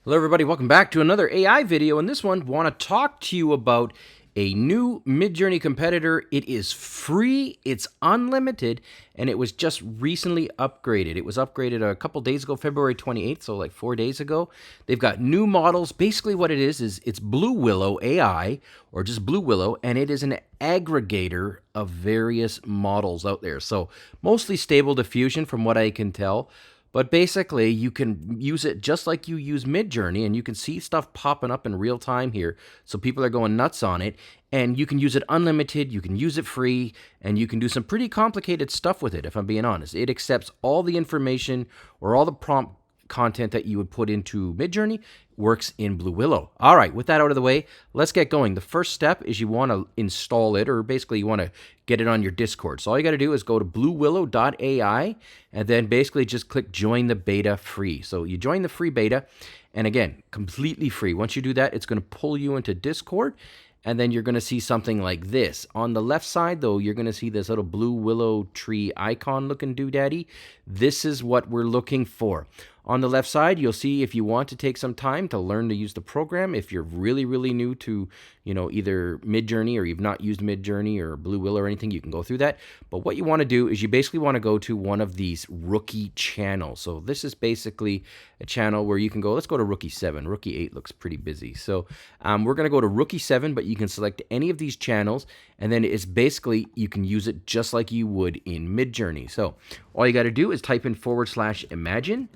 Hello everybody, welcome back to another AI video. In this one, want to talk to you about a new Midjourney competitor. It is free, it's unlimited, and it was just recently upgraded. It was upgraded a couple days ago, February 28th, so like 4 days ago. They've got new models. Basically what it is it's BlueWillow AI, or just BlueWillow, and it is an aggregator of various models out there. So mostly stable diffusion from what I can tell. But basically, you can use it just like you use Midjourney, and you can see stuff popping up in real time here. So people are going nuts on it, and you can use it unlimited, you can use it free, and you can do some pretty complicated stuff with it, if I'm being honest. It accepts all the information or all the prompt content that you would put into Midjourney, works in BlueWillow. All right, with that out of the way, let's get going. The first step is you want to install it, or basically you want to get it on your Discord. So all you got to do is go to BlueWillow.ai and then basically just click join the beta free. So you join the free beta, and again, completely free. Once you do that, it's going to pull you into Discord, and then you're going to see something like this. On the left side, though, you're going to see this little blue willow tree icon looking doodaddy. This is what we're looking for. On the left side, you'll see if you want to take some time to learn to use the program. If you're really, really new to, either Midjourney, or you've not used Midjourney or BlueWillow or anything, you can go through that. But what you want to do is you basically want to go to one of these rookie channels. So this is basically a channel where you can go, let's go to rookie 7. Rookie 8 looks pretty busy. So we're going to go to rookie 7, but you can select any of these channels, and then it's basically, you can use it just like you would in Midjourney. So all you got to do is type in /imagine,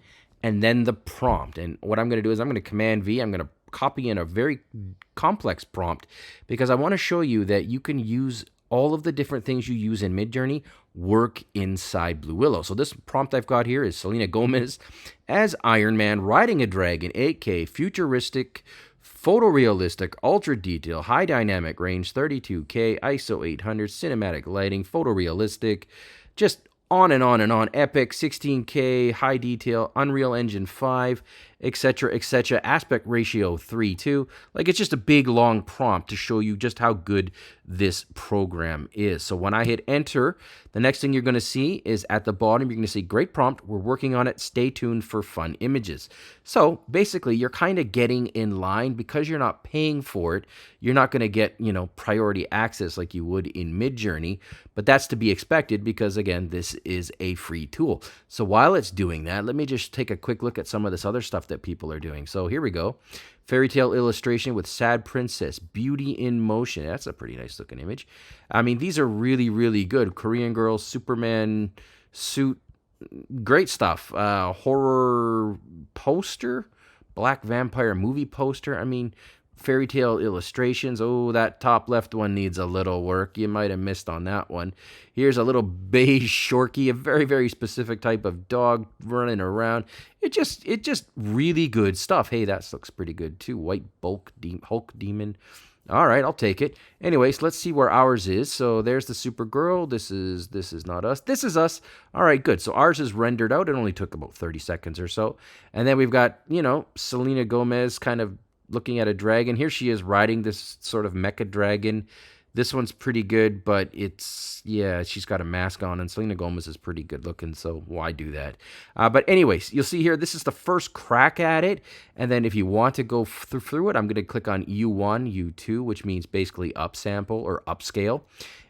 and then the prompt. And what I'm going to do is I'm going to Command V. I'm going to copy in a very complex prompt, because I want to show you that you can use all of the different things you use in Midjourney work inside BlueWillow. So this prompt I've got here is Selena Gomez as Iron Man riding a dragon, 8K, futuristic, photorealistic, ultra detail, high dynamic range, 32K, ISO 800, cinematic lighting, photorealistic, just on and on and on, epic, 16K, high detail, Unreal Engine 5, etc., etc., aspect ratio 3:2. Like, it's just a big, long prompt to show you just how good this program is. So when I hit enter, the next thing you're going to see is at the bottom, you're going to see great prompt. We're working on it. Stay tuned for fun images. So basically, you're kind of getting in line because you're not paying for it. You're not going to get, priority access like you would in Midjourney, but that's to be expected because, again, this is a free tool. So while it's doing that, let me just take a quick look at some of this other stuff that people are doing. So here we go. Fairy tale illustration with sad princess, beauty in motion. That's a pretty nice looking image. I mean, these are really, really good. Korean girl, Superman suit, great stuff. Horror poster, black vampire movie poster. I mean, fairy tale illustrations. Oh, that top left one needs a little work. You might have missed on that one. Here's a little beige Shorky, a very, very specific type of dog running around. It just really good stuff. Hey, that looks pretty good too. White Hulk demon. All right, I'll take it. Anyways, let's see where ours is. So there's the Supergirl. This is not us. This is us. All right, good. So ours is rendered out. It only took about 30 seconds or so. And then we've got, Selena Gomez kind of looking at a dragon. Here she is riding this sort of mecha dragon. This one's pretty good, but she's got a mask on, and Selena Gomez is pretty good looking, so why do that? But anyways, you'll see here, this is the first crack at it, and then if you want to go through it, I'm going to click on U1, U2, which means basically upsample or upscale,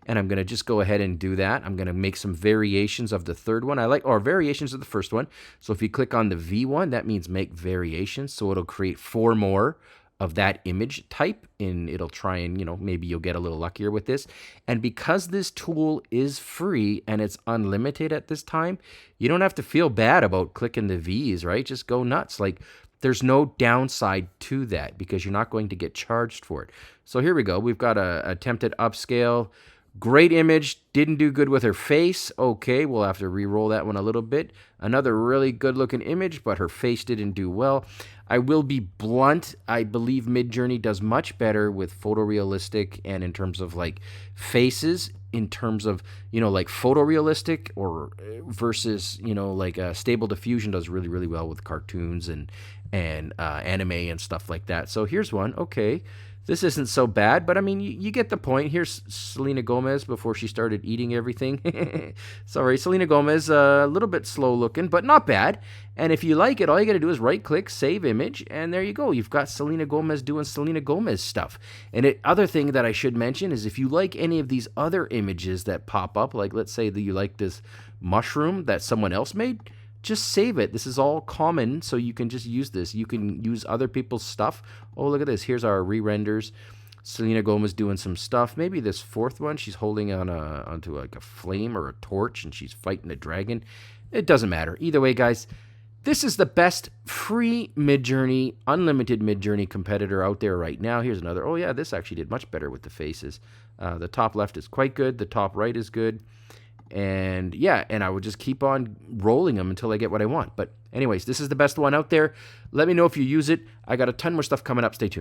and I'm going to just go ahead and do that. I'm going to make some variations of the third one. Or variations of the first one. So if you click on the V1, that means make variations, so it'll create 4 more of that image type, and it'll try and, maybe you'll get a little luckier with this. And because this tool is free and it's unlimited at this time, you don't have to feel bad about clicking the V's, right? Just go nuts. Like, there's no downside to that because you're not going to get charged for it. So here we go. We've got a attempted upscale. Great image, didn't do good with her face. Okay, we'll have to re-roll that one a little bit. Another really good looking image, but her face didn't do well. I will be blunt. I believe Midjourney does much better with photorealistic and in terms of like faces, in terms of, like photorealistic or versus, like Stable Diffusion does really, really well with cartoons and and anime and stuff like that. So here's one. Okay, this isn't so bad, but I mean, you get the point. Here's Selena Gomez before she started eating everything. Sorry, Selena Gomez, a little bit slow looking, but not bad. And if you like it, all you got to do is right click, save image, and there you go. You've got Selena Gomez doing Selena Gomez stuff. And other thing that I should mention is if you like any of these other images that pop up, like let's say that you like this mushroom that someone else made, just save it. This is all common, so you can just use this. You can use other people's stuff. Oh, look at this. Here's our re-renders. Selena Gomez doing some stuff. Maybe this fourth one, she's holding onto like a flame or a torch, and she's fighting a dragon. It doesn't matter. Either way, guys, this is the best free Midjourney, unlimited Midjourney competitor out there right now. Here's another. Oh, yeah, this actually did much better with the faces. The top left is quite good. The top right is good. And yeah, and I would just keep on rolling them until I get what I want. But anyways, this is the best one out there. Let me know if you use it. I got a ton more stuff coming up. Stay tuned.